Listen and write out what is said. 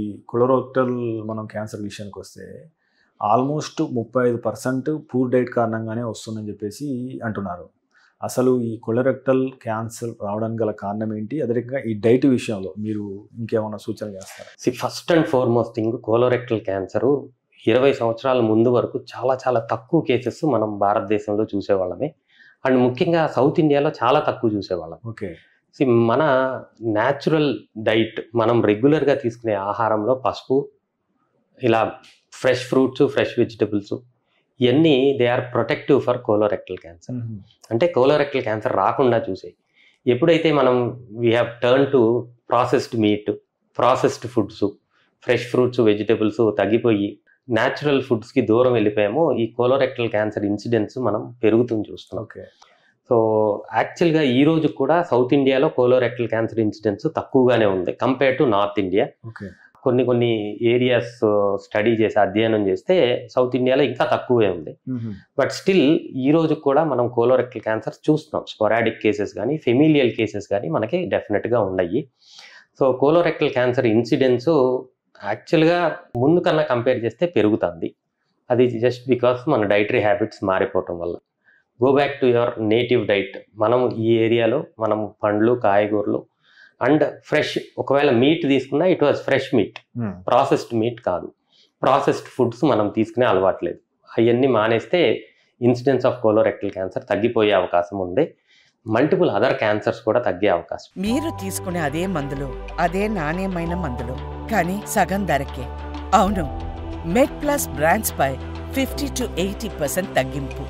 ఈ కొలరెక్టల్ మనం క్యాన్సర్ విషయానికి వస్తే ఆల్మోస్ట్ 35% పూర్ డైట్ కారణంగానే వస్తుందని చెప్పేసి అంటున్నారు. అసలు ఈ కొలరెక్టల్ క్యాన్సర్ రావడానికి గల కారణం ఏంటి? అదే రకంగా ఈ డైట్ విషయంలో మీరు ఇంకేమైనా సూచనలు చేస్తారా? First and foremost thing, colorectal cancer 20 సంవత్సరాల ముందు వరకు చాలా తక్కువ కేసెస్ మనం భారతదేశంలో చూసేవాళ్ళమే. అండ్ ముఖ్యంగా సౌత్ ఇండియాలో చాలా తక్కువ చూసేవాళ్ళం. ఓకే. మన న్యాచురల్ డైట్, మనం రెగ్యులర్గా తీసుకునే ఆహారంలో పసుపు, ఇలా ఫ్రెష్ ఫ్రూట్స్, ఫ్రెష్ వెజిటబుల్స్, ఇవన్నీ they are protective for colorectal cancer. అంటే కోలోరెక్టల్ క్యాన్సర్ రాకుండా చూసే. ఎప్పుడైతే మనం we have turn to processed meat, processed foods, fresh fruits, vegetables తగ్గిపోయి న్యాచురల్ ఫుడ్స్కి దూరం వెళ్ళిపోయామో ఈ కోలోరెక్టల్ క్యాన్సర్ ఇన్సిడెన్స్ మనం పెరుగుతుంది చూస్తున్నాం. ఓకే. సో యాక్చువల్గా ఈ రోజు కూడా సౌత్ ఇండియాలో కోలోరెక్టల్ క్యాన్సర్ ఇన్సిడెన్స్ తక్కువగానే ఉంది compare to north India. Okay. కొన్ని ఏరియాస్ స్టడీ చేసి అధ్యయనం చేస్తే సౌత్ ఇండియాలో ఇంకా తక్కువే ఉంది. బట్ స్టిల్ ఈ రోజు కూడా మనం కోలోరెక్టల్ క్యాన్సర్ చూస్తున్నాం. స్పోరాడిక్ కేసెస్ కానీ ఫెమిలియల్ కేసెస్ కానీ మనకి డెఫినెట్గా ఉన్నాయి. సో కోలోరెక్టల్ క్యాన్సర్ ఇన్సిడెన్స్ యాక్చువల్గా ముందు కన్నా కంపేర్ చేస్తే పెరుగుతుంది. అది జస్ట్ బికాస్ మన డైటరీ హ్యాబిట్స్ మారిపోవటం వల్ల. Go back to your native diet. మనం ఈ ఏరియాలో మనం పండ్లు, కాయగూరలు అండ్ ఫ్రెష్, ఒకవేళ మీట్ తీసుకున్నా it was fresh meet, processed meet కాదు. ప్రాసెస్డ్ ఫుడ్స్ మనం తీసుకునే అలవాట్లేదు. అవన్నీ మానేస్తే ఇన్సిడెన్స్ ఆఫ్ కోలోరెక్టల్ క్యాన్సర్ తగ్గిపోయే అవకాశం ఉంది. మల్టిపుల్ అదర్ క్యాన్సర్స్ కూడా తగ్గే అవకాశం. మీరు తీసుకునే అదే మందులు, అదే నాణ్యమైన మందులు, కానీ సగం ధరకే. అవును, మెడ్ ప్లస్ బ్రాండ్స్ పై 50 to 80% తగ్గింపు.